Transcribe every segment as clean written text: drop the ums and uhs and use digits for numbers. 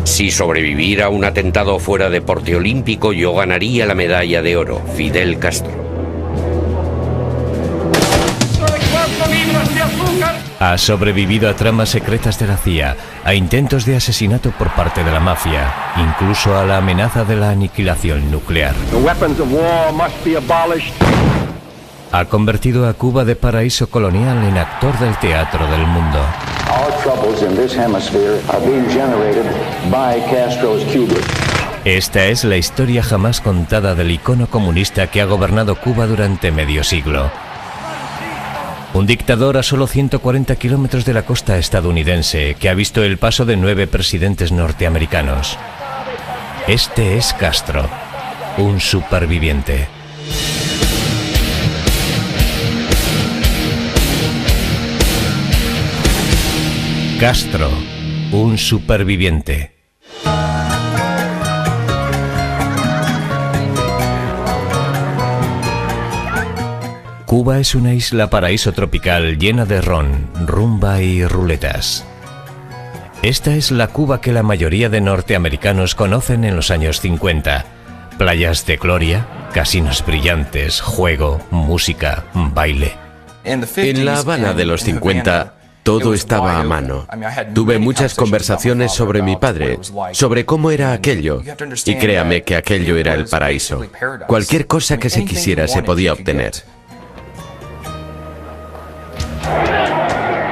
Si sobreviviera a un atentado fuera deporte olímpico, yo ganaría la medalla de oro. Fidel Castro. Ha sobrevivido a tramas secretas de la CIA, a intentos de asesinato por parte de la mafia, incluso a la amenaza de la aniquilación nuclear. Ha convertido a Cuba de paraíso colonial en actor del teatro del mundo. Esta es la historia jamás contada del icono comunista que ha gobernado Cuba durante medio siglo. Un dictador a solo 140 kilómetros de la costa estadounidense que ha visto el paso de 9 presidentes norteamericanos. Este es Castro, un superviviente. Castro, un superviviente. Cuba es una isla paraíso tropical llena de ron, rumba y ruletas. Esta es la Cuba que la mayoría de norteamericanos conocen en los años 50. Playas de gloria, casinos brillantes, juego, música, baile. En La Habana de los 50... todo estaba a mano. Tuve muchas conversaciones sobre mi padre, sobre cómo era aquello, y créame que aquello era el paraíso. Cualquier cosa que se quisiera se podía obtener.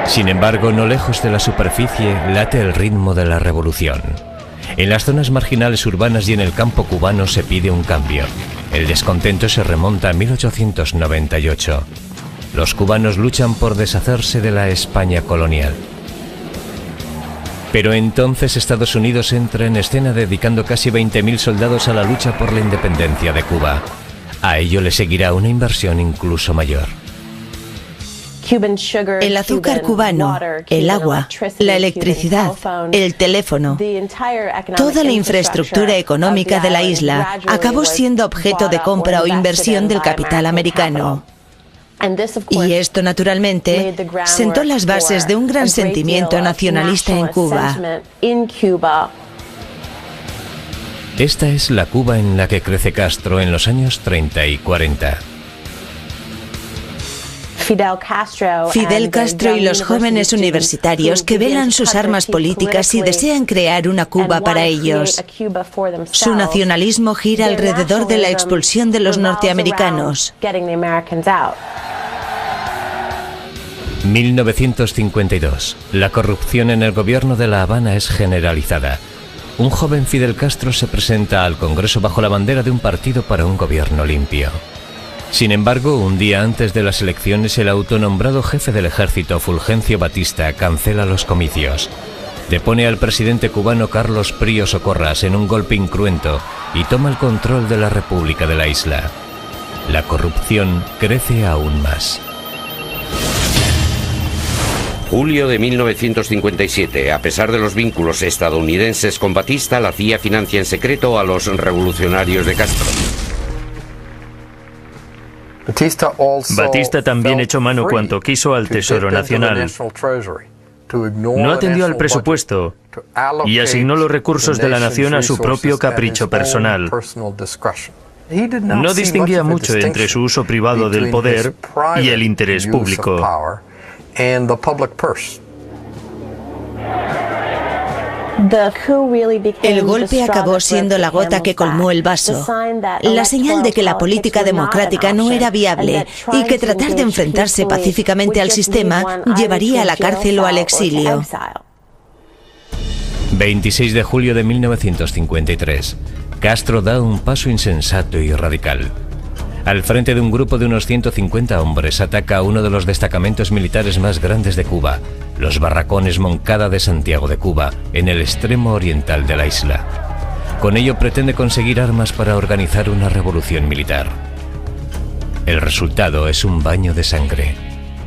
Sin embargo, no lejos de la superficie late el ritmo de la revolución. En las zonas marginales urbanas y en el campo cubano se pide un cambio. El descontento se remonta a 1898. Los cubanos luchan por deshacerse de la España colonial. Pero entonces Estados Unidos entra en escena dedicando casi 20.000 soldados a la lucha por la independencia de Cuba. A ello le seguirá una inversión incluso mayor. El azúcar cubano, el agua, la electricidad, el teléfono, toda la infraestructura económica de la isla acabó siendo objeto de compra o inversión del capital americano. Y esto, naturalmente, sentó las bases de un gran sentimiento nacionalista en Cuba. Esta es la Cuba en la que crece Castro en los años 30 y 40. Fidel Castro y los jóvenes universitarios que velan sus armas políticas y desean crear una Cuba para ellos. Su nacionalismo gira alrededor de la expulsión de los norteamericanos. 1952. La corrupción en el gobierno de La Habana es generalizada. Un joven Fidel Castro se presenta al Congreso bajo la bandera de un partido para un gobierno limpio. Sin embargo, un día antes de las elecciones, el autonombrado jefe del ejército, Fulgencio Batista, cancela los comicios. Depone al presidente cubano Carlos Prío Socorras en un golpe incruento y toma el control de la República de la isla. La corrupción crece aún más. Julio de 1957. A pesar de los vínculos estadounidenses con Batista, la CIA financia en secreto a los revolucionarios de Castro. Batista también echó mano cuanto quiso al Tesoro Nacional. No atendió al presupuesto y asignó los recursos de la nación a su propio capricho personal. No distinguía mucho entre su uso privado del poder y el interés público. El golpe acabó siendo la gota que colmó el vaso, la señal de que la política democrática no era viable y que tratar de enfrentarse pacíficamente al sistema llevaría a la cárcel o al exilio. 26 de julio de 1953. Castro da un paso insensato y radical. Al frente de un grupo de unos 150 hombres, ataca a uno de los destacamentos militares más grandes de Cuba, los Barracones Moncada de Santiago de Cuba, en el extremo oriental de la isla. Con ello pretende conseguir armas para organizar una revolución militar. El resultado es un baño de sangre.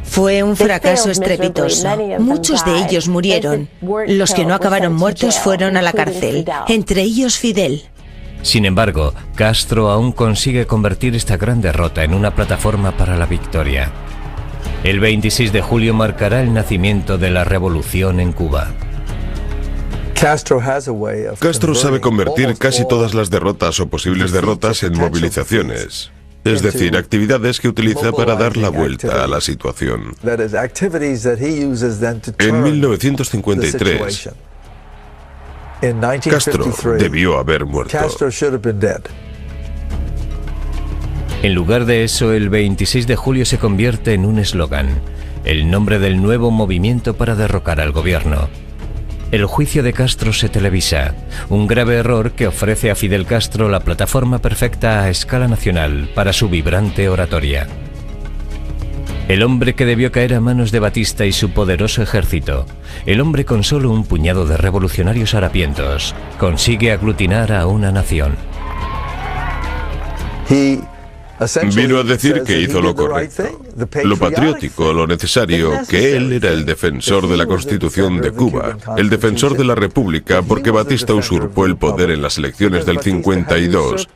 Fue un fracaso estrepitoso. Muchos de ellos murieron. Los que no acabaron muertos fueron a la cárcel, entre ellos Fidel. Sin embargo, Castro aún consigue convertir esta gran derrota en una plataforma para la victoria. El 26 de julio marcará el nacimiento de la revolución en Cuba. Castro sabe convertir casi todas las derrotas o posibles derrotas en movilizaciones, es decir, actividades que utiliza para dar la vuelta a la situación. En 1953, Castro debió haber muerto. En lugar de eso, el 26 de julio se convierte en un eslogan, el nombre del nuevo movimiento para derrocar al gobierno. El juicio de Castro se televisa, un grave error que ofrece a Fidel Castro la plataforma perfecta a escala nacional para su vibrante oratoria. El hombre que debió caer a manos de Batista y su poderoso ejército, el hombre con solo un puñado de revolucionarios harapientos, consigue aglutinar a una nación. Vino a decir que hizo lo correcto, lo patriótico, lo necesario, que él era el defensor de la Constitución de Cuba, el defensor de la República, porque Batista usurpó el poder en las elecciones del 52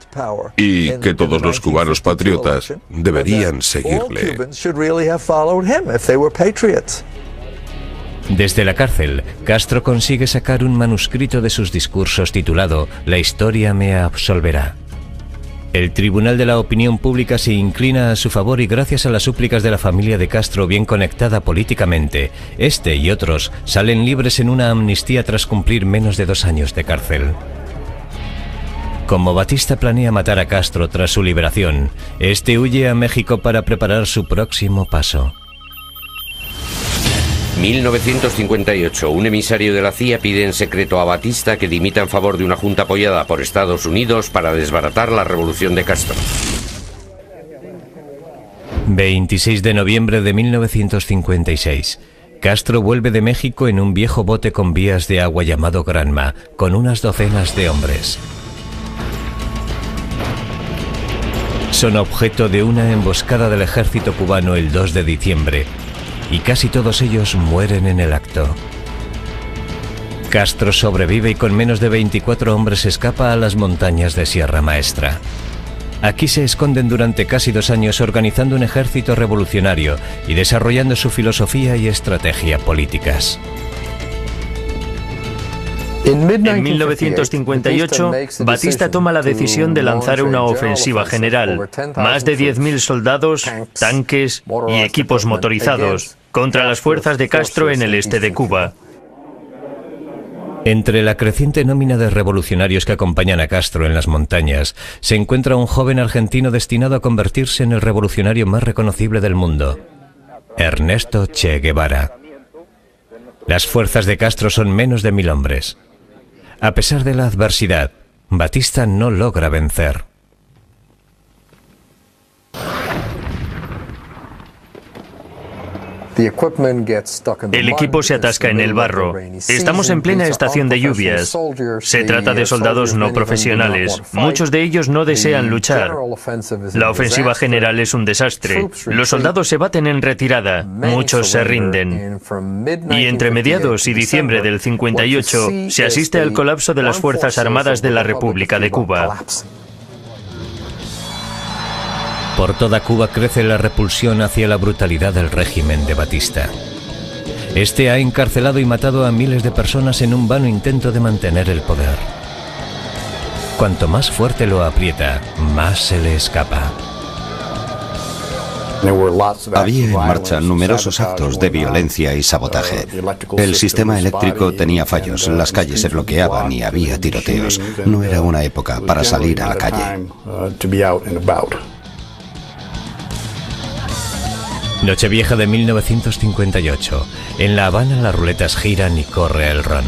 y que todos los cubanos patriotas deberían seguirle. Desde la cárcel, Castro consigue sacar un manuscrito de sus discursos titulado «La historia me absolverá». El Tribunal de la Opinión Pública se inclina a su favor y gracias a las súplicas de la familia de Castro bien conectada políticamente, este y otros salen libres en una amnistía tras cumplir menos de 2 años de cárcel. Como Batista planea matar a Castro tras su liberación, este huye a México para preparar su próximo paso. 1958. Un emisario de la CIA pide en secreto a Batista que dimita en favor de una junta apoyada por Estados Unidos para desbaratar la revolución de Castro. 26 de noviembre de 1956. Castro vuelve de México en un viejo bote con vías de agua llamado Granma, con unas docenas de hombres. Son objeto de una emboscada del ejército cubano el 2 de diciembre. Y casi todos ellos mueren en el acto. Castro sobrevive y con menos de 24 hombres escapa a las montañas de Sierra Maestra. Aquí se esconden durante casi 2 años organizando un ejército revolucionario y desarrollando su filosofía y estrategia políticas. En 1958, Batista toma la decisión de lanzar una ofensiva general, más de 10.000 soldados, tanques y equipos motorizados, contra las fuerzas de Castro en el este de Cuba. Entre la creciente nómina de revolucionarios que acompañan a Castro en las montañas, se encuentra un joven argentino destinado a convertirse en el revolucionario más reconocible del mundo, Ernesto Che Guevara. Las fuerzas de Castro son menos de 1000 hombres. A pesar de la adversidad, Batista no logra vencer. El equipo se atasca en el barro. Estamos en plena estación de lluvias. Se trata de soldados no profesionales. Muchos de ellos no desean luchar. La ofensiva general es un desastre. Los soldados se baten en retirada. Muchos se rinden. Y entre mediados y diciembre del 58 se asiste al colapso de las Fuerzas Armadas de la República de Cuba. Por toda Cuba crece la repulsión hacia la brutalidad del régimen de Batista. Este ha encarcelado y matado a miles de personas en un vano intento de mantener el poder. Cuanto más fuerte lo aprieta, más se le escapa. Había en marcha numerosos actos de violencia y sabotaje. El sistema eléctrico tenía fallos, las calles se bloqueaban y había tiroteos. No era una época para salir a la calle. Nochevieja de 1958. En La Habana las ruletas giran y corre el ron.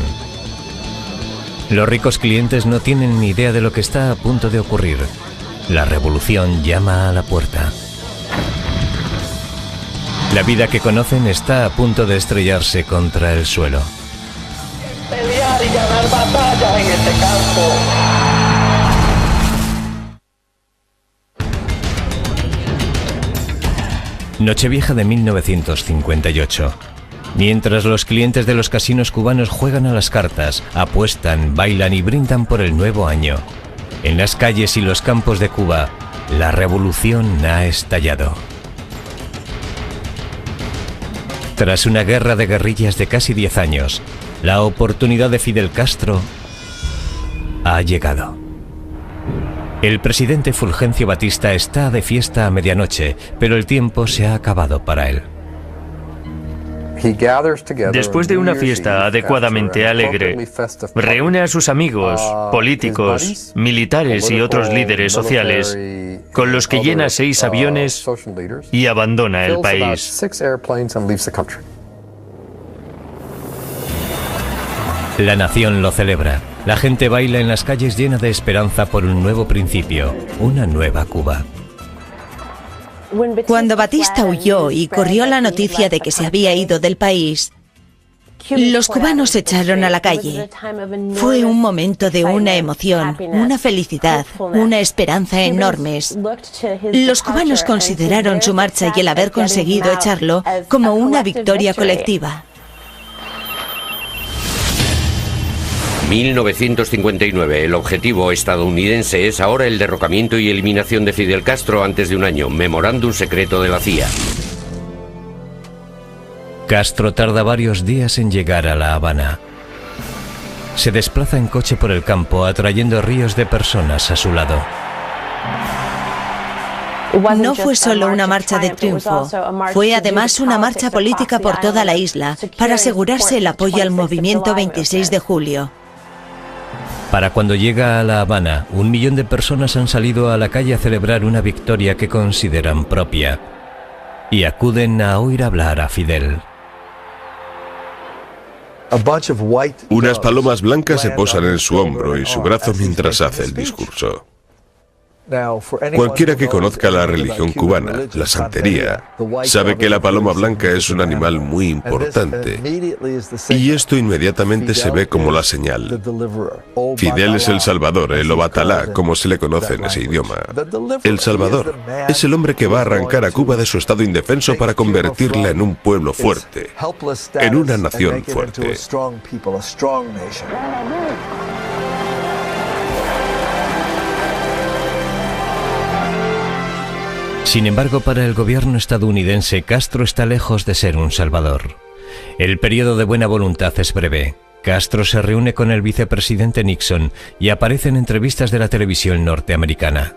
Los ricos clientes no tienen ni idea de lo que está a punto de ocurrir. La revolución llama a la puerta. La vida que conocen está a punto de estrellarse contra el suelo. Pelear y ganar batallas en este campo. Nochevieja de 1958. Mientras los clientes de los casinos cubanos juegan a las cartas, apuestan, bailan y brindan por el nuevo año, en las calles y los campos de Cuba, la revolución ha estallado. Tras una guerra de guerrillas de casi 10 años, La oportunidad de Fidel Castro ha llegado. El presidente Fulgencio Batista está de fiesta a medianoche, pero el tiempo se ha acabado para él. Después de una fiesta adecuadamente alegre, reúne a sus amigos, políticos, militares y otros líderes sociales, con los que llena 6 aviones y abandona el país. La nación lo celebra. La gente baila en las calles llena de esperanza por un nuevo principio, una nueva Cuba. Cuando Batista huyó y corrió la noticia de que se había ido del país, los cubanos se echaron a la calle. Fue un momento de una emoción, una felicidad, una esperanza enormes. Los cubanos consideraron su marcha y el haber conseguido echarlo como una victoria colectiva. 1959. El objetivo estadounidense es ahora el derrocamiento y eliminación de Fidel Castro antes de un año. Memorándum secreto de la CIA. Castro tarda varios días en llegar a La Habana. Se desplaza en coche por el campo, atrayendo ríos de personas a su lado. No fue solo una marcha de triunfo, fue además una marcha política por toda la isla para asegurarse el apoyo al movimiento 26 de julio. Para cuando llega a La Habana, 1 millón de personas han salido a la calle a celebrar una victoria que consideran propia y acuden a oír hablar a Fidel. Unas palomas blancas se posan en su hombro y su brazo mientras hace el discurso. Cualquiera que conozca la religión cubana, la santería, sabe que la paloma blanca es un animal muy importante. Y esto inmediatamente se ve como la señal. Fidel es el Salvador, el Obatalá, como se le conoce en ese idioma. El Salvador es el hombre que va a arrancar a Cuba de su estado indefenso para convertirla en un pueblo fuerte, en una nación fuerte. Sin embargo, para el gobierno estadounidense, Castro está lejos de ser un salvador. El periodo de buena voluntad es breve. Castro se reúne con el vicepresidente Nixon y aparece en entrevistas de la televisión norteamericana.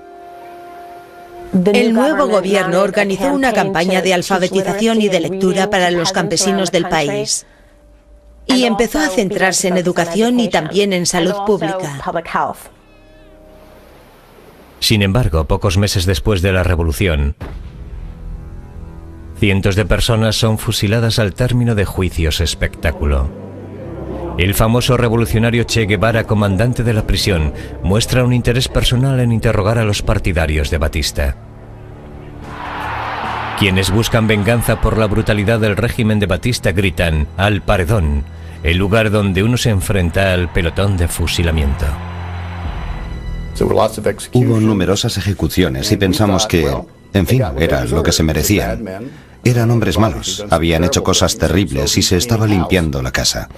El nuevo gobierno organizó una campaña de alfabetización y de lectura para los campesinos del país. Y empezó a centrarse en educación y también en salud pública. Sin embargo, pocos meses después de la revolución, cientos de personas son fusiladas al término de juicios espectáculo. El famoso revolucionario Che Guevara, comandante de la prisión, muestra un interés personal en interrogar a los partidarios de Batista. Quienes buscan venganza por la brutalidad del régimen de Batista gritan al paredón, el lugar donde uno se enfrenta al pelotón de fusilamiento. Hubo numerosas ejecuciones y pensamos que, en fin, era lo que se merecían. Eran hombres malos, habían hecho cosas terribles y se estaba limpiando la casa.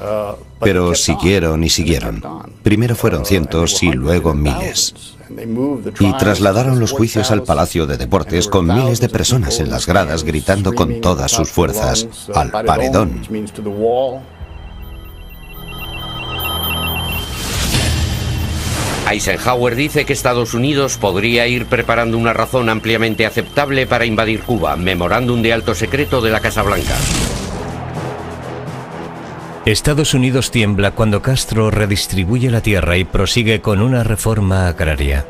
Pero siguieron y siguieron. Primero fueron cientos y luego miles. Y trasladaron los juicios al Palacio de Deportes con miles de personas en las gradas gritando con todas sus fuerzas, al paredón. Eisenhower dice que Estados Unidos podría ir preparando una razón ampliamente aceptable para invadir Cuba. Memorándum de alto secreto de la Casa Blanca. Estados Unidos tiembla cuando Castro redistribuye la tierra y prosigue con una reforma agraria.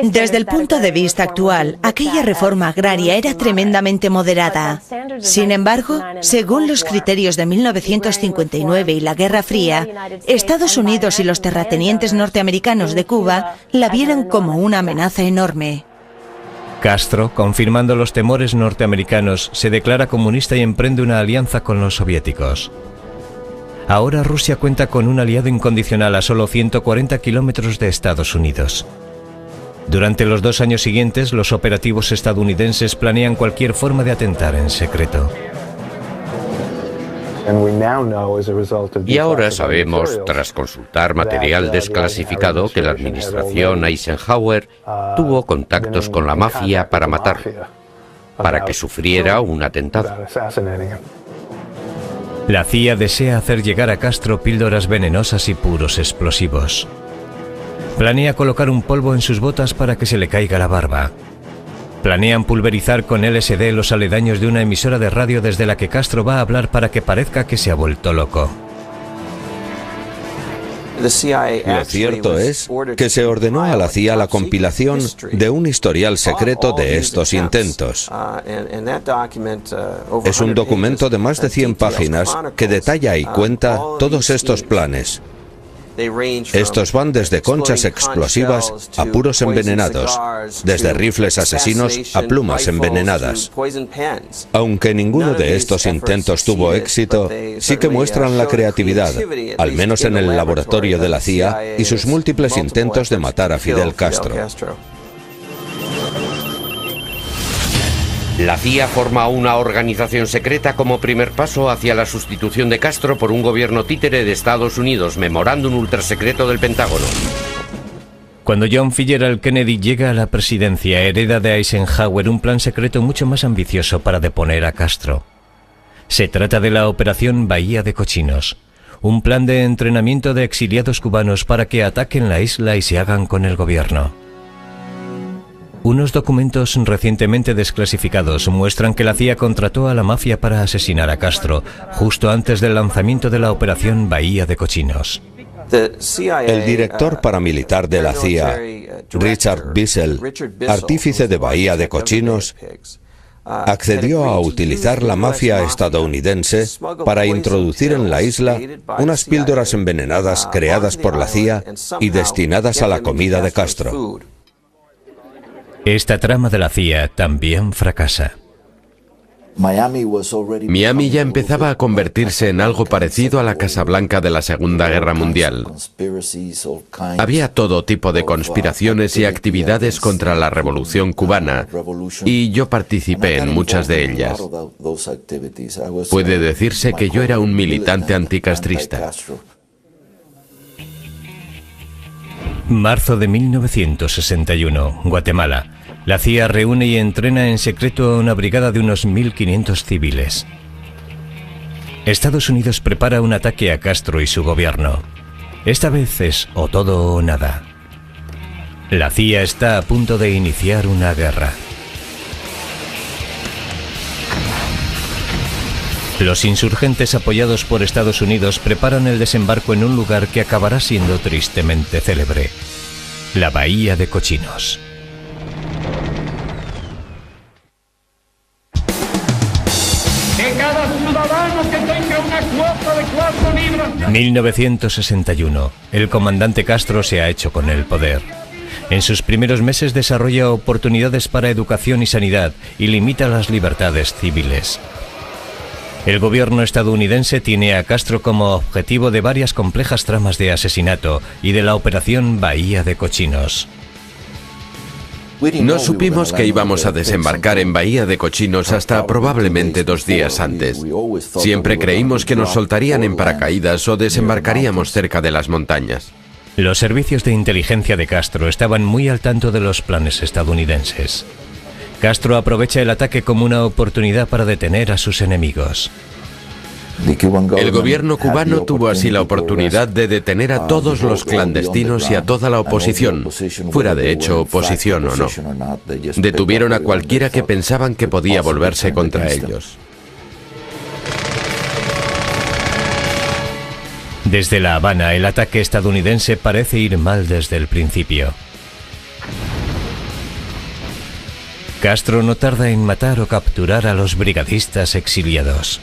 Desde el punto de vista actual, aquella reforma agraria era tremendamente moderada. Sin embargo, según los criterios de 1959 y la Guerra Fría, Estados Unidos y los terratenientes norteamericanos de Cuba la vieron como una amenaza enorme. Castro, confirmando los temores norteamericanos, se declara comunista y emprende una alianza con los soviéticos. Ahora Rusia cuenta con un aliado incondicional a solo 140 kilómetros de Estados Unidos. Durante los 2 años siguientes, los operativos estadounidenses planean cualquier forma de atentar en secreto. Y ahora sabemos, tras consultar material desclasificado, que la administración Eisenhower tuvo contactos con la mafia para matarlo, para que sufriera un atentado. La CIA desea hacer llegar a Castro píldoras venenosas y puros explosivos. Planea colocar un polvo en sus botas para que se le caiga la barba. Planean pulverizar con LSD los aledaños de una emisora de radio desde la que Castro va a hablar para que parezca que se ha vuelto loco. Lo cierto es que se ordenó a la CIA la compilación de un historial secreto de estos intentos. Es un documento de más de 100 páginas que detalla y cuenta todos estos planes. Estos van desde conchas explosivas a puros envenenados, desde rifles asesinos a plumas envenenadas. Aunque ninguno de estos intentos tuvo éxito, sí que muestran la creatividad, al menos en el laboratorio de la CIA, y sus múltiples intentos de matar a Fidel Castro. La CIA forma una organización secreta como primer paso hacia la sustitución de Castro por un gobierno títere de Estados Unidos, memorándum ultrasecreto del Pentágono. Cuando John Fitzgerald Kennedy llega a la presidencia, hereda de Eisenhower un plan secreto mucho más ambicioso para deponer a Castro. Se trata de la Operación Bahía de Cochinos, un plan de entrenamiento de exiliados cubanos para que ataquen la isla y se hagan con el gobierno. Unos documentos recientemente desclasificados muestran que la CIA contrató a la mafia para asesinar a Castro, justo antes del lanzamiento de la Operación Bahía de Cochinos. El director paramilitar de la CIA, Richard Bissell, artífice de Bahía de Cochinos, accedió a utilizar la mafia estadounidense para introducir en la isla unas píldoras envenenadas creadas por la CIA y destinadas a la comida de Castro. Esta trama de la CIA también fracasa. Miami ya empezaba a convertirse en algo parecido a la Casa Blanca de la Segunda Guerra Mundial. Había todo tipo de conspiraciones y actividades contra la Revolución cubana, y yo participé en muchas de ellas. Puede decirse que yo era un militante anticastrista. Marzo de 1961, Guatemala. La CIA reúne y entrena en secreto a una brigada de unos 1.500 civiles. Estados Unidos prepara un ataque a Castro y su gobierno. Esta vez es o todo o nada. La CIA está a punto de iniciar una guerra. Los insurgentes apoyados por Estados Unidos preparan el desembarco en un lugar que acabará siendo tristemente célebre: la Bahía de Cochinos. Que cada ciudadano que tenga una cuota de 4 libras. 1961. El comandante Castro se ha hecho con el poder. En sus primeros meses desarrolla oportunidades para educación y sanidad y limita las libertades civiles. El gobierno estadounidense tiene a Castro como objetivo de varias complejas tramas de asesinato y de la Operación Bahía de Cochinos. No supimos que íbamos a desembarcar en Bahía de Cochinos hasta probablemente 2 días antes. Siempre creímos que nos soltarían en paracaídas o desembarcaríamos cerca de las montañas. Los servicios de inteligencia de Castro estaban muy al tanto de los planes estadounidenses. Castro aprovecha el ataque como una oportunidad para detener a sus enemigos. El gobierno cubano tuvo así la oportunidad de detener a todos los clandestinos y a toda la oposición, fuera de hecho oposición o no. Detuvieron a cualquiera que pensaban que podía volverse contra ellos. Desde La Habana, el ataque estadounidense parece ir mal desde el principio. Castro no tarda en matar o capturar a los brigadistas exiliados.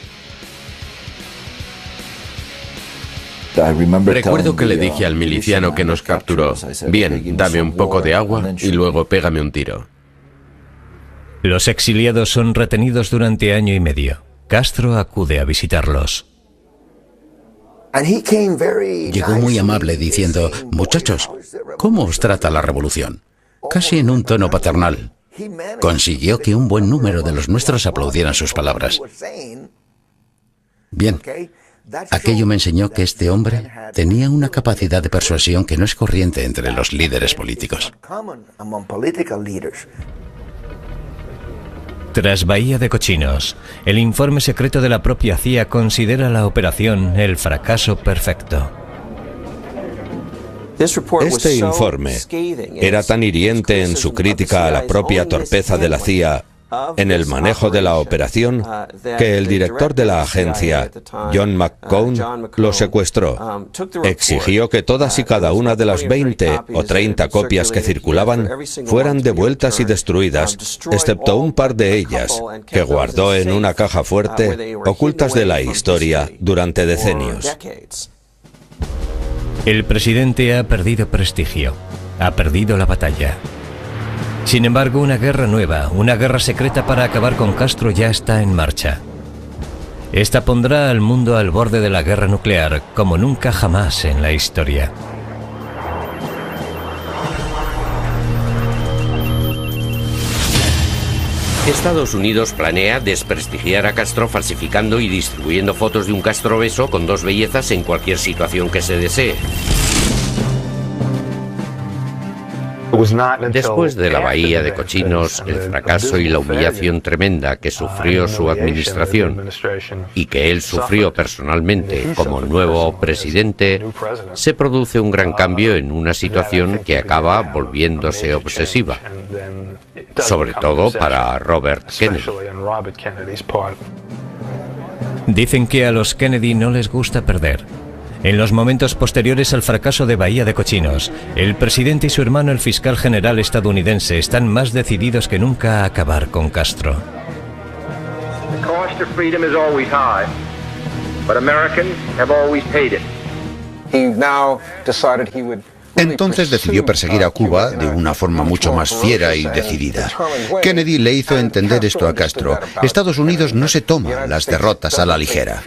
Recuerdo que le dije al miliciano que nos capturó: bien, dame un poco de agua y luego pégame un tiro. Los exiliados son retenidos durante año y medio. Castro acude a visitarlos. Llegó muy amable diciendo: muchachos, ¿cómo os trata la revolución? Casi en un tono paternal. Consiguió que un buen número de los nuestros aplaudieran sus palabras. Bien. Aquello me enseñó que este hombre tenía una capacidad de persuasión que no es corriente entre los líderes políticos. Tras Bahía de Cochinos, el informe secreto de la propia CIA considera la operación el fracaso perfecto. Este informe era tan hiriente en su crítica a la propia torpeza de la CIA en el manejo de la operación que el director de la agencia, John McCone, lo secuestró. Exigió que todas y cada una de las 20 o 30 copias que circulaban fueran devueltas y destruidas, excepto un par de ellas, que guardó en una caja fuerte, ocultas de la historia durante decenios. El presidente ha perdido prestigio, ha perdido la batalla. Sin embargo, una guerra nueva, una guerra secreta para acabar con Castro ya está en marcha. Esta pondrá al mundo al borde de la guerra nuclear como nunca jamás en la historia. Estados Unidos planea desprestigiar a Castro falsificando y distribuyendo fotos de un Castro obeso con dos bellezas en cualquier situación que se desee. Después de la Bahía de Cochinos, el fracaso y la humillación tremenda que sufrió su administración y que él sufrió personalmente como nuevo presidente, se produce un gran cambio en una situación que acaba volviéndose obsesiva, sobre todo para Robert Kennedy. Dicen que a los Kennedy no les gusta perder. En los momentos posteriores al fracaso de Bahía de Cochinos, el presidente y su hermano, el fiscal general estadounidense, están más decididos que nunca a acabar con Castro. Entonces decidió perseguir a Cuba de una forma mucho más fiera y decidida. Kennedy le hizo entender esto a Castro: Estados Unidos no se toma las derrotas a la ligera.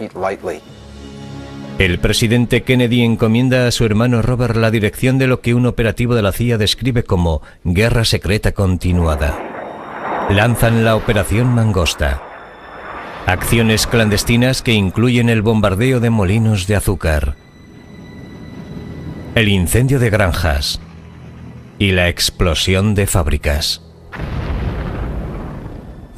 El presidente Kennedy encomienda a su hermano Robert la dirección de lo que un operativo de la CIA describe como guerra secreta continuada. Lanzan la Operación Mangosta. Acciones clandestinas que incluyen el bombardeo de molinos de azúcar, el incendio de granjas y la explosión de fábricas.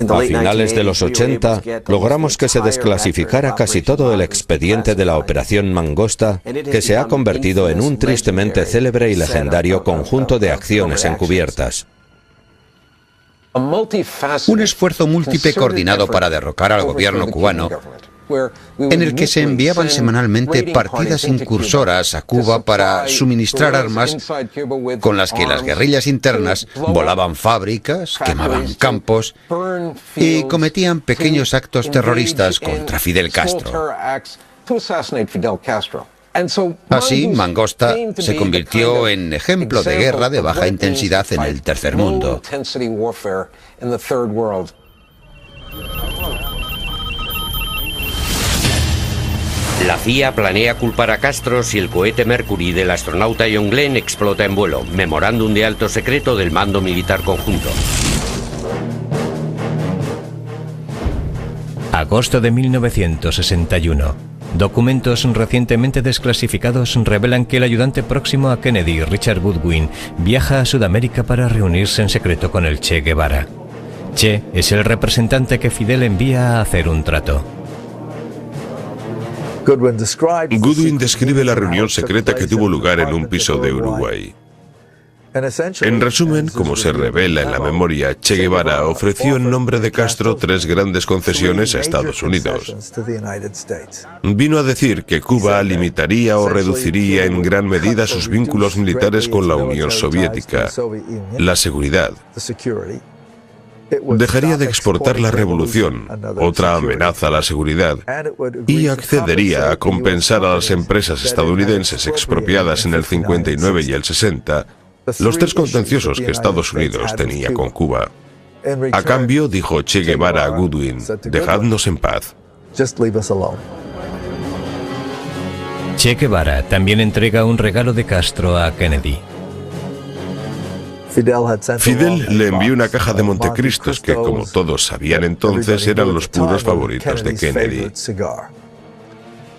A finales de los 80, logramos que se desclasificara casi todo el expediente de la Operación Mangosta, que se ha convertido en un tristemente célebre y legendario conjunto de acciones encubiertas. Un esfuerzo múltiple coordinado para derrocar al gobierno cubano, en el que se enviaban semanalmente partidas incursoras a Cuba para suministrar armas con las que las guerrillas internas volaban fábricas, quemaban campos y cometían pequeños actos terroristas contra Fidel Castro. Así, Mangosta se convirtió en ejemplo de guerra de baja intensidad en el tercer mundo. La CIA planea culpar a Castro si el cohete Mercury del astronauta John Glenn explota en vuelo, memorándum de alto secreto del Mando Militar Conjunto. Agosto de 1961. Documentos recientemente desclasificados revelan que el ayudante próximo a Kennedy, Richard Goodwin, viaja a Sudamérica para reunirse en secreto con el Che Guevara. Che es el representante que Fidel envía a hacer un trato. Goodwin describe la reunión secreta que tuvo lugar en un piso de Uruguay. En resumen, como se revela en la memoria, Che Guevara ofreció en nombre de Castro 3 grandes concesiones a Estados Unidos. Vino a decir que Cuba limitaría o reduciría en gran medida sus vínculos militares con la Unión Soviética, la seguridad. Dejaría de exportar la revolución, otra amenaza a la seguridad, y accedería a compensar a las empresas estadounidenses expropiadas en el 59 y el 60 los 3 contenciosos que Estados Unidos tenía con Cuba. A cambio, dijo Che Guevara a Goodwin, dejadnos en paz. Che Guevara también entrega un regalo de Castro a Kennedy. Fidel le envió una caja de Montecristos que, como todos sabían entonces, eran los puros favoritos de Kennedy.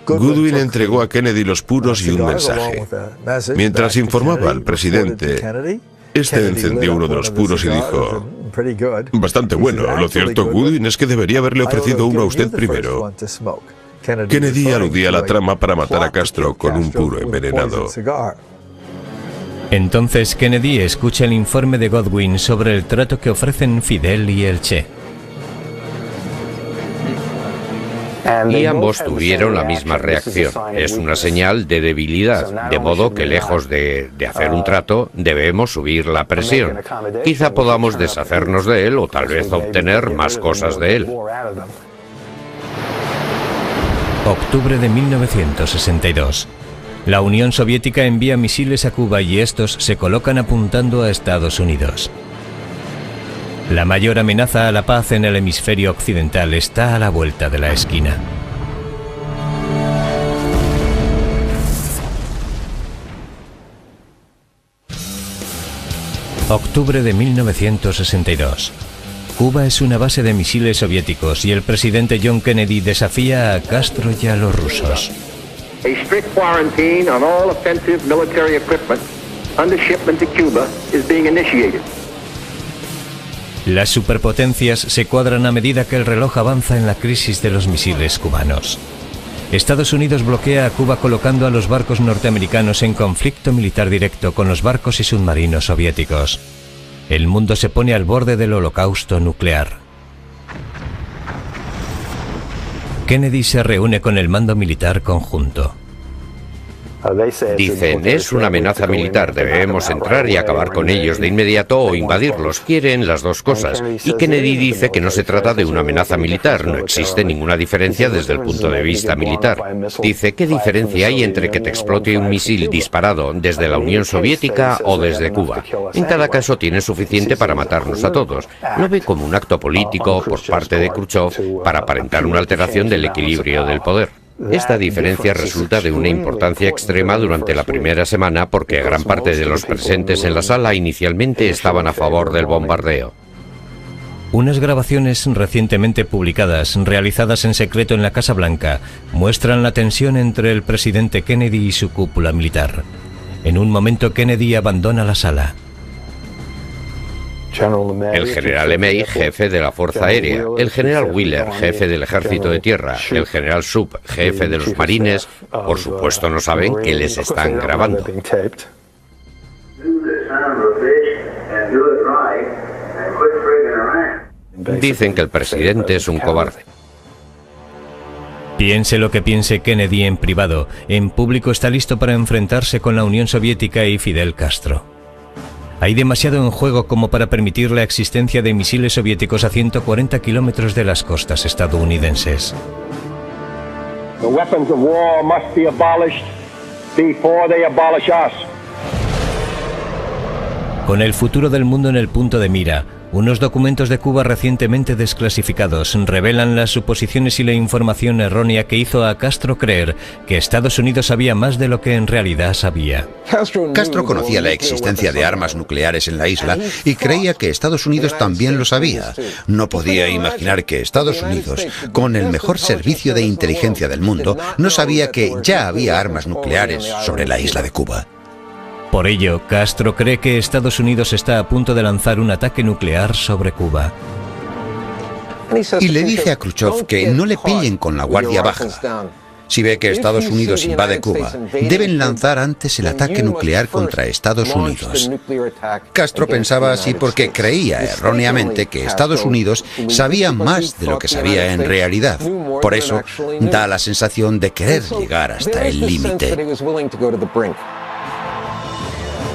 Goodwin entregó a Kennedy los puros y un mensaje. Mientras informaba al presidente, Este encendió uno de los puros y dijo: bastante bueno. Lo cierto, Goodwin, es que debería haberle ofrecido uno a usted primero. Kennedy aludía a la trama para matar a Castro con un puro envenenado. Entonces Kennedy escucha el informe de Goodwin sobre el trato que ofrecen Fidel y el Che. Y ambos tuvieron la misma reacción. Es una señal de debilidad, de modo que lejos de hacer un trato, debemos subir la presión. Quizá podamos deshacernos de él o tal vez obtener más cosas de él. Octubre de 1962. La Unión Soviética envía misiles a Cuba y estos se colocan apuntando a Estados Unidos. La mayor amenaza a la paz en el hemisferio occidental está a la vuelta de la esquina. Octubre de 1962. Cuba es una base de misiles soviéticos y el presidente John Kennedy desafía a Castro y a los rusos. A strict quarantine on all offensive military equipment under shipment to Cuba is being initiated. Las superpotencias se cuadran a medida que el reloj avanza en la crisis de los misiles cubanos. Estados Unidos bloquea a Cuba colocando a los barcos norteamericanos en conflicto militar directo con los barcos y submarinos soviéticos. El mundo se pone al borde del holocausto nuclear. Kennedy se reúne con el mando militar conjunto. Dicen, es una amenaza militar, debemos entrar y acabar con ellos de inmediato o invadirlos. Quieren las dos cosas. Y Kennedy dice que no se trata de una amenaza militar, no existe ninguna diferencia desde el punto de vista militar. Dice, ¿qué diferencia hay entre que te explote un misil disparado desde la Unión Soviética o desde Cuba? En cada caso tiene suficiente para matarnos a todos. Lo ve como un acto político por parte de Khrushchev para aparentar una alteración del equilibrio del poder. Esta diferencia resulta de una importancia extrema durante la primera semana porque gran parte de los presentes en la sala inicialmente estaban a favor del bombardeo. Unas grabaciones recientemente publicadas, realizadas en secreto en la Casa Blanca, muestran la tensión entre el presidente Kennedy y su cúpula militar. En un momento Kennedy abandona la sala. El general Emey, jefe de la Fuerza Aérea, el general Wheeler, jefe del Ejército de Tierra, el general Shoup, jefe de los Marines, por supuesto no saben que les están grabando. Dicen que el presidente es un cobarde. Piense lo que piense Kennedy en privado, en público está listo para enfrentarse con la Unión Soviética y Fidel Castro. Hay demasiado en juego como para permitir la existencia de misiles soviéticos a 140 kilómetros de las costas estadounidenses. The weapons of war must be abolished before they abolish us. Con el futuro del mundo en el punto de mira, unos documentos de Cuba recientemente desclasificados revelan las suposiciones y la información errónea que hizo a Castro creer que Estados Unidos sabía más de lo que en realidad sabía. Castro conocía la existencia de armas nucleares en la isla y creía que Estados Unidos también lo sabía. No podía imaginar que Estados Unidos, con el mejor servicio de inteligencia del mundo, no sabía que ya había armas nucleares sobre la isla de Cuba. Por ello, Castro cree que Estados Unidos está a punto de lanzar un ataque nuclear sobre Cuba. Y le dice a Khrushchev que no le pillen con la guardia baja. Si ve que Estados Unidos invade Cuba, deben lanzar antes el ataque nuclear contra Estados Unidos. Castro pensaba así porque creía erróneamente que Estados Unidos sabía más de lo que sabía en realidad. Por eso, da la sensación de querer llegar hasta el límite.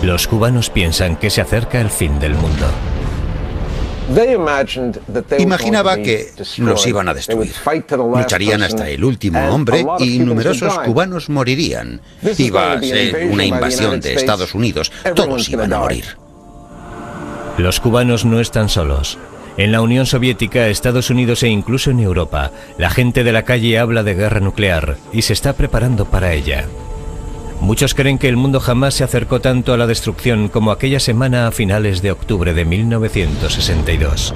Los cubanos piensan que se acerca el fin del mundo. Imaginaba que los iban a destruir. Lucharían hasta el último hombre y numerosos cubanos morirían. Iba a ser una invasión de Estados Unidos. Todos iban a morir. Los cubanos no están solos. En la Unión Soviética, Estados Unidos e incluso en Europa, la gente de la calle habla de guerra nuclear y se está preparando para ella. Muchos creen que el mundo jamás se acercó tanto a la destrucción como aquella semana a finales de octubre de 1962.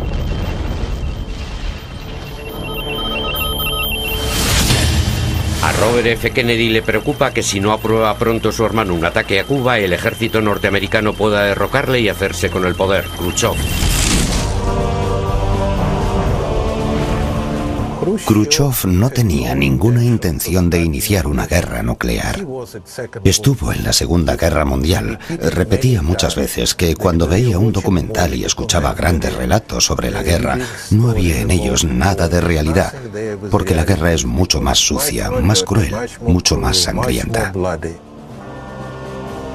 Robert F. Kennedy le preocupa que si no aprueba pronto su hermano un ataque a Cuba, el ejército norteamericano pueda derrocarle y hacerse con el poder. Khrushchev. Khrushchev no tenía ninguna intención de iniciar una guerra nuclear. Estuvo en la Segunda Guerra Mundial. Repetía muchas veces que cuando veía un documental y escuchaba grandes relatos sobre la guerra, no había en ellos nada de realidad, porque la guerra es mucho más sucia, más cruel, mucho más sangrienta.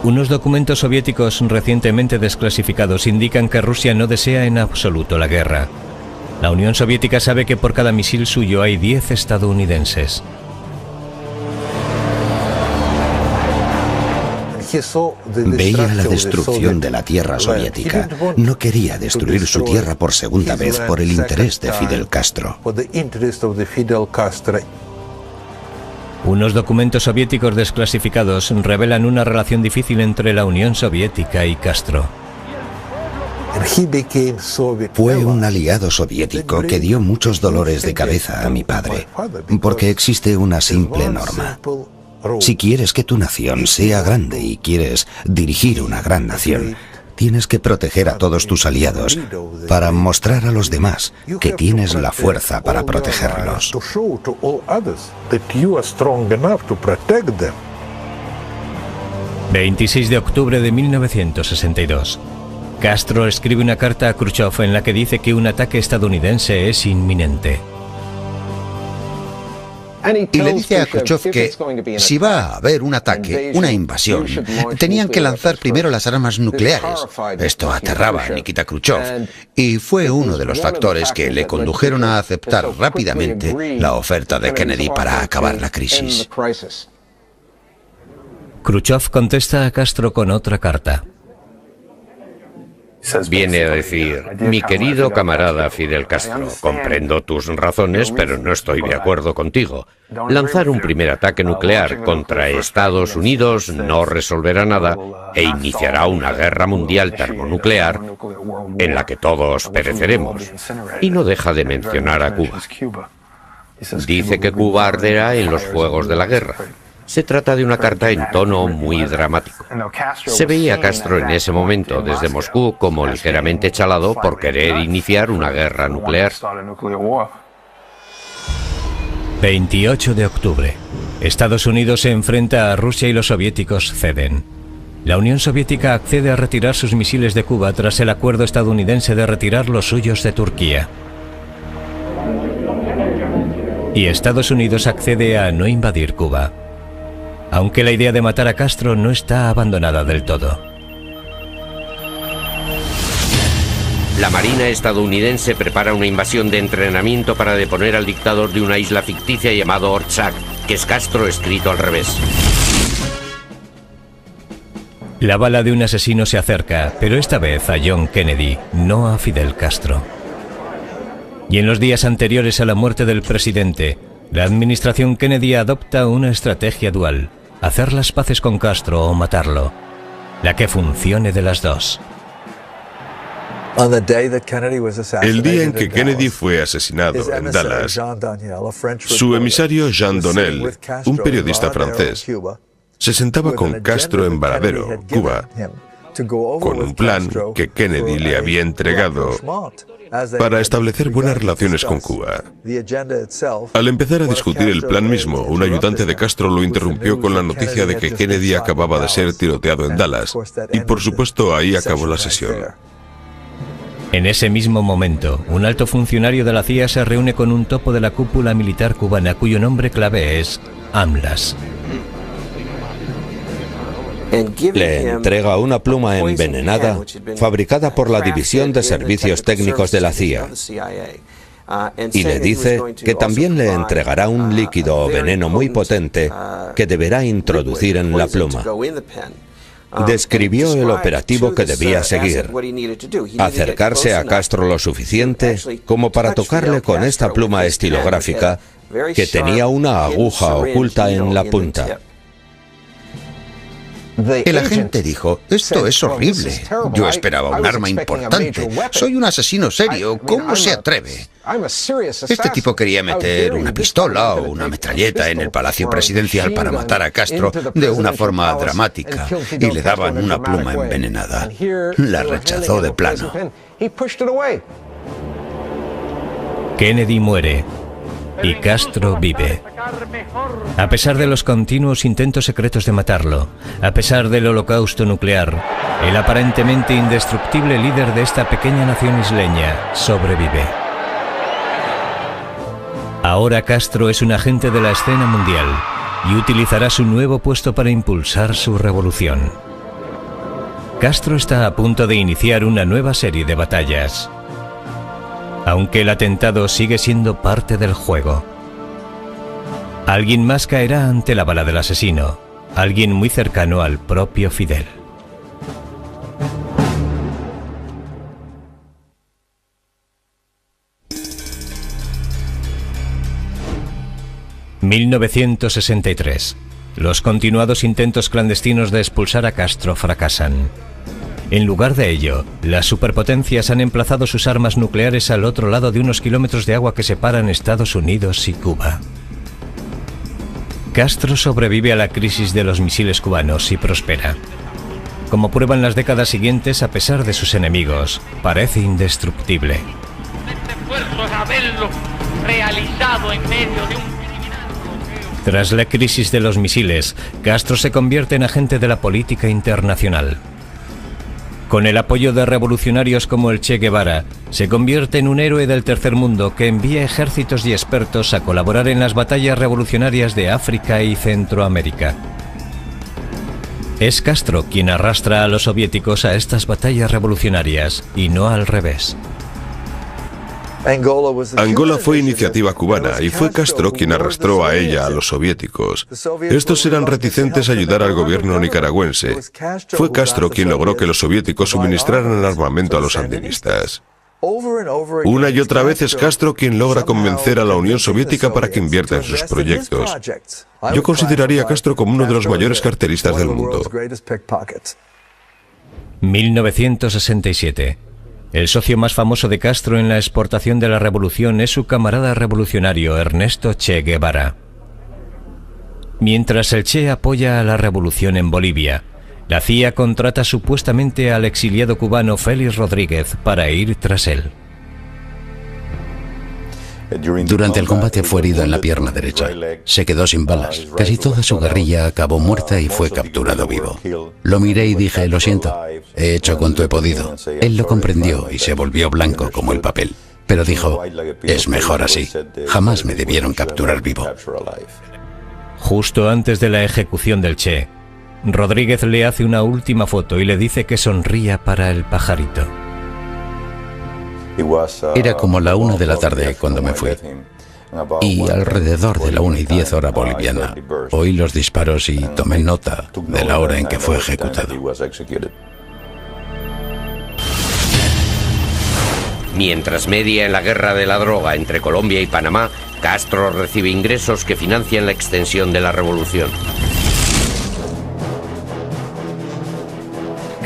Unos documentos soviéticos recientemente desclasificados indican que Rusia no desea en absoluto la guerra. La Unión Soviética sabe que por cada misil suyo hay 10 estadounidenses. Veía la destrucción de la tierra soviética. No quería destruir su tierra por segunda vez por el interés de Fidel Castro. Unos documentos soviéticos desclasificados revelan una relación difícil entre la Unión Soviética y Castro. Fue un aliado soviético que dio muchos dolores de cabeza a mi padre, porque existe una simple norma. Si quieres que tu nación sea grande y quieres dirigir una gran nación, tienes que proteger a todos tus aliados para mostrar a los demás que tienes la fuerza para protegerlos. 26 de octubre de 1962. Castro escribe una carta a Khrushchev en la que dice que un ataque estadounidense es inminente. Y le dice a Khrushchev que si va a haber un ataque, una invasión, tenían que lanzar primero las armas nucleares. Esto aterraba a Nikita Khrushchev y fue uno de los factores que le condujeron a aceptar rápidamente la oferta de Kennedy para acabar la crisis. Khrushchev contesta a Castro con otra carta. Viene a decir: mi querido camarada Fidel Castro, comprendo tus razones, pero no estoy de acuerdo contigo. Lanzar un primer ataque nuclear contra Estados Unidos no resolverá nada e iniciará una guerra mundial termonuclear en la que todos pereceremos. Y no deja de mencionar a Cuba. Dice que Cuba arderá en los fuegos de la guerra. Se trata de una carta en tono muy dramático. Se veía a Castro en ese momento desde Moscú como ligeramente chalado por querer iniciar una guerra nuclear. 28 de octubre. Estados Unidos se enfrenta a Rusia y los soviéticos ceden. La Unión Soviética accede a retirar sus misiles de Cuba tras el acuerdo estadounidense de retirar los suyos de Turquía. Y Estados Unidos accede a no invadir Cuba. Aunque la idea de matar a Castro no está abandonada del todo. La Marina estadounidense prepara una invasión de entrenamiento para deponer al dictador de una isla ficticia llamado Ortsak, que es Castro escrito al revés. La bala de un asesino se acerca, pero esta vez a John Kennedy, no a Fidel Castro. Y en los días anteriores a la muerte del presidente, la administración Kennedy adopta una estrategia dual: hacer las paces con Castro o matarlo. La que funcione de las dos. El día en que Kennedy fue asesinado en Dallas, su emisario Jean Donnel, un periodista francés, se sentaba con Castro en Varadero, Cuba, con un plan que Kennedy le había entregado para establecer buenas relaciones con Cuba. Al empezar a discutir el plan mismo, un ayudante de Castro lo interrumpió con la noticia de que Kennedy acababa de ser tiroteado en Dallas, y por supuesto ahí acabó la sesión. En ese mismo momento, un alto funcionario de la CIA se reúne con un topo de la cúpula militar cubana cuyo nombre clave es AMLAS. Le entrega una pluma envenenada fabricada por la División de Servicios Técnicos de la CIA y le dice que también le entregará un líquido o veneno muy potente que deberá introducir en la pluma. Describió el operativo que debía seguir: acercarse a Castro lo suficiente como para tocarle con esta pluma estilográfica que tenía una aguja oculta en la punta. El agente dijo, esto es horrible. Yo esperaba un arma importante. Soy un asesino serio. ¿Cómo se atreve? Este tipo quería meter una pistola o una metralleta en el Palacio Presidencial para matar a Castro de una forma dramática y le daban una pluma envenenada. La rechazó de plano. Kennedy muere y Castro vive. A pesar de los continuos intentos secretos de matarlo, a pesar del holocausto nuclear, el aparentemente indestructible líder de esta pequeña nación isleña sobrevive. Ahora Castro es un agente de la escena mundial y utilizará su nuevo puesto para impulsar su revolución. Castro está a punto de iniciar una nueva serie de batallas. Aunque el atentado sigue siendo parte del juego. Alguien más caerá ante la bala del asesino, alguien muy cercano al propio Fidel. ...1963... Los continuados intentos clandestinos de expulsar a Castro fracasan. En lugar de ello, las superpotencias han emplazado sus armas nucleares al otro lado de unos kilómetros de agua que separan Estados Unidos y Cuba. Castro sobrevive a la crisis de los misiles cubanos y prospera. Como prueban las décadas siguientes, a pesar de sus enemigos, parece indestructible. Tras la crisis de los misiles, Castro se convierte en agente de la política internacional. Con el apoyo de revolucionarios como el Che Guevara, se convierte en un héroe del tercer mundo que envía ejércitos y expertos a colaborar en las batallas revolucionarias de África y Centroamérica. Es Castro quien arrastra a los soviéticos a estas batallas revolucionarias, y no al revés. Angola fue iniciativa cubana y fue Castro quien arrastró a ella a los soviéticos. Estos eran reticentes a ayudar al gobierno nicaragüense. Fue Castro quien logró que los soviéticos suministraran armamento a los sandinistas. Una y otra vez es Castro quien logra convencer a la Unión Soviética para que invierta en sus proyectos. Yo consideraría a Castro como uno de los mayores carteristas del mundo. 1967. El socio más famoso de Castro en la exportación de la revolución es su camarada revolucionario Ernesto Che Guevara. Mientras el Che apoya a la revolución en Bolivia, la CIA contrata supuestamente al exiliado cubano Félix Rodríguez para ir tras él. Durante el combate fue herido en la pierna derecha. Se quedó sin balas. Casi toda su guerrilla acabó muerta y fue capturado vivo. Lo miré y dije, lo siento, he hecho cuanto he podido. Él lo comprendió y se volvió blanco como el papel. Pero dijo, es mejor así. Jamás me debieron capturar vivo. Justo antes de la ejecución del Che, Rodríguez le hace una última foto y le dice que sonría para el pajarito. Era como la 1 de la tarde cuando me fui. Y alrededor de la 1:10 hora boliviana, oí los disparos y tomé nota de la hora en que fue ejecutado. Mientras media en la guerra de la droga entre Colombia y Panamá, Castro recibe ingresos que financian la extensión de la revolución.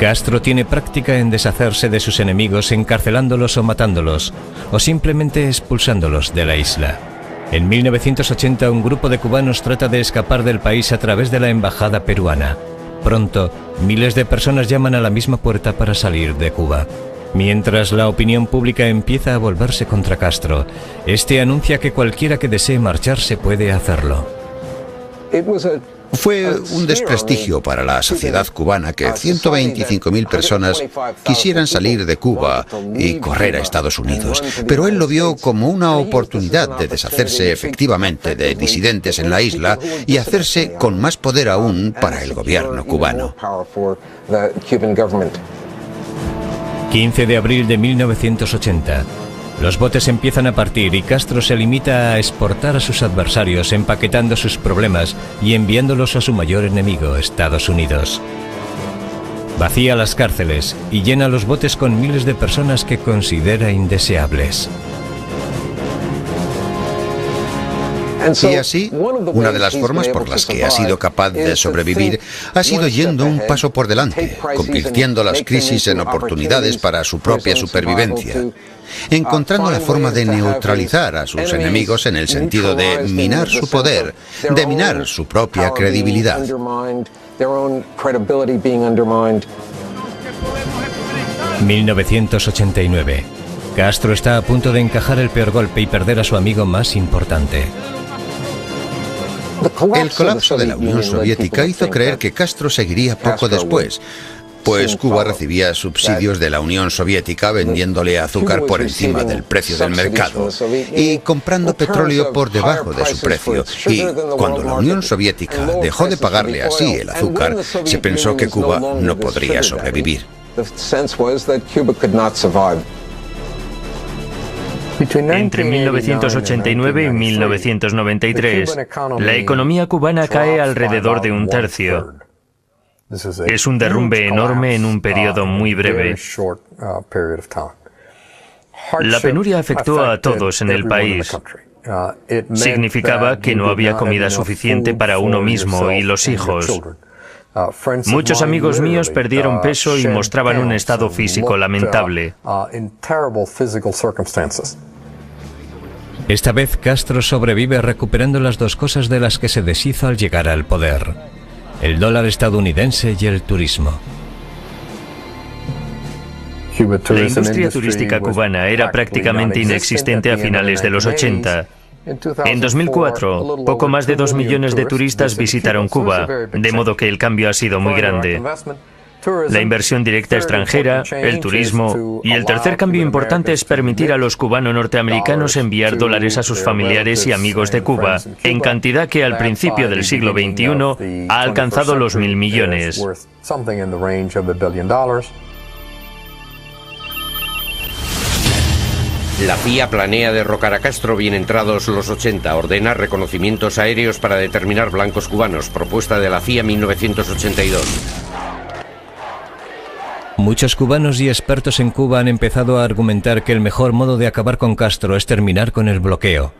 Castro tiene práctica en deshacerse de sus enemigos encarcelándolos o matándolos, o simplemente expulsándolos de la isla. En 1980 un grupo de cubanos trata de escapar del país a través de la embajada peruana. Pronto, miles de personas llaman a la misma puerta para salir de Cuba. Mientras la opinión pública empieza a volverse contra Castro, este anuncia que cualquiera que desee marcharse puede hacerlo. Fue un desprestigio para la sociedad cubana que 125.000 personas quisieran salir de Cuba y correr a Estados Unidos, pero él lo vio como una oportunidad de deshacerse efectivamente de disidentes en la isla y hacerse con más poder aún para el gobierno cubano. 15 de abril de 1980. Los botes empiezan a partir y Castro se limita a exportar a sus adversarios empaquetando sus problemas y enviándolos a su mayor enemigo, Estados Unidos. Vacía las cárceles y llena los botes con miles de personas que considera indeseables. Y así, una de las formas por las que ha sido capaz de sobrevivir ha sido yendo un paso por delante, convirtiendo las crisis en oportunidades para su propia supervivencia, encontrando la forma de neutralizar a sus enemigos en el sentido de minar su poder, de minar su propia credibilidad. 1989. Castro está a punto de encajar el peor golpe y perder a su amigo más importante. El colapso de la Unión Soviética hizo creer que Castro seguiría poco después, pues Cuba recibía subsidios de la Unión Soviética vendiéndole azúcar por encima del precio del mercado y comprando petróleo por debajo de su precio. Y cuando la Unión Soviética dejó de pagarle así el azúcar, se pensó que Cuba no podría sobrevivir. Entre 1989 y 1993, la economía cubana cae alrededor de un tercio. Es un derrumbe enorme en un periodo muy breve. La penuria afectó a todos en el país. Significaba que no había comida suficiente para uno mismo y los hijos. Muchos amigos míos perdieron peso y mostraban un estado físico lamentable. Esta vez Castro sobrevive recuperando las dos cosas de las que se deshizo al llegar al poder: el dólar estadounidense y el turismo. La industria turística cubana era prácticamente inexistente a finales de los 80. En 2004, poco más de 2 millones de turistas visitaron Cuba, de modo que el cambio ha sido muy grande. La inversión directa extranjera, el turismo y el tercer cambio importante es permitir a los cubano-norteamericanos enviar dólares a sus familiares y amigos de Cuba, en cantidad que al principio del siglo XXI ha alcanzado los 1.000 millones. La CIA planea derrocar a Castro bien entrados los 80, ordena reconocimientos aéreos para determinar blancos cubanos, propuesta de la CIA 1982. Muchos cubanos y expertos en Cuba han empezado a argumentar que el mejor modo de acabar con Castro es terminar con el bloqueo,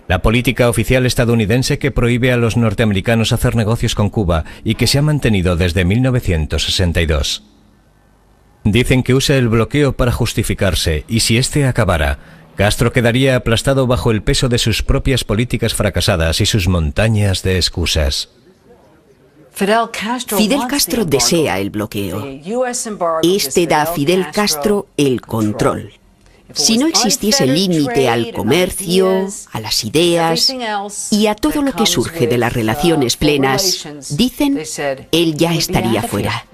la política oficial estadounidense que prohíbe a los norteamericanos hacer negocios con Cuba y que se ha mantenido desde 1962. Dicen que usa el bloqueo para justificarse, y si este acabara, Castro quedaría aplastado bajo el peso de sus propias políticas fracasadas y sus montañas de excusas. Fidel Castro desea el bloqueo. Este da a Fidel Castro el control. Si no existiese límite al comercio, a las ideas y a todo lo que surge de las relaciones plenas, dicen, él ya estaría fuera.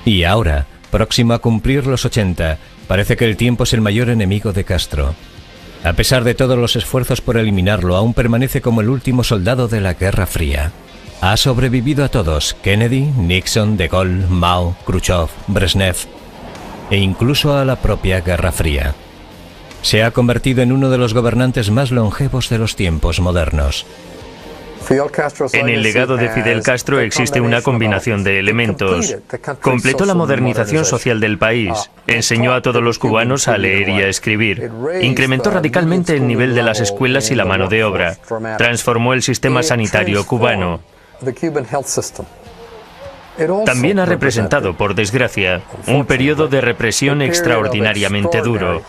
Y ahora, próximo a cumplir los 80, parece que el tiempo es el mayor enemigo de Castro. A pesar de todos los esfuerzos por eliminarlo, aún permanece como el último soldado de la Guerra Fría. Ha sobrevivido a todos: Kennedy, Nixon, De Gaulle, Mao, Khrushchev, Brezhnev e incluso a la propia Guerra Fría. Se ha convertido en uno de los gobernantes más longevos de los tiempos modernos. En el legado de Fidel Castro existe una combinación de elementos. Completó la modernización social del país, enseñó a todos los cubanos a leer y a escribir, incrementó radicalmente el nivel de las escuelas y la mano de obra, transformó el sistema sanitario cubano. También ha representado, por desgracia, un periodo de represión extraordinariamente duro.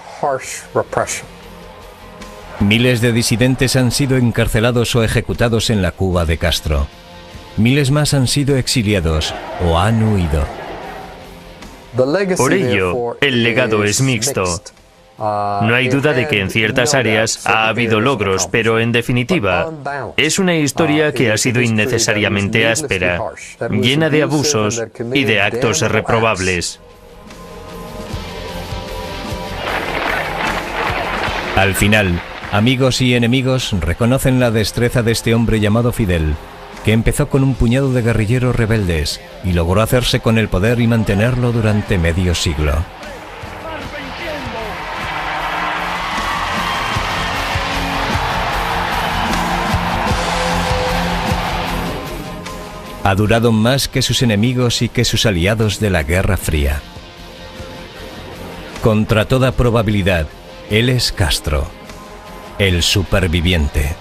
Miles de disidentes han sido encarcelados o ejecutados en la Cuba de Castro. Miles más han sido exiliados o han huido. Por ello, el legado es mixto. No hay duda de que en ciertas áreas ha habido logros, pero en definitiva, es una historia que ha sido innecesariamente áspera, llena de abusos y de actos reprobables. Al final, amigos y enemigos reconocen la destreza de este hombre llamado Fidel, que empezó con un puñado de guerrilleros rebeldes y logró hacerse con el poder y mantenerlo durante medio siglo. Ha durado más que sus enemigos y que sus aliados de la Guerra Fría. Contra toda probabilidad, él es Castro, el superviviente.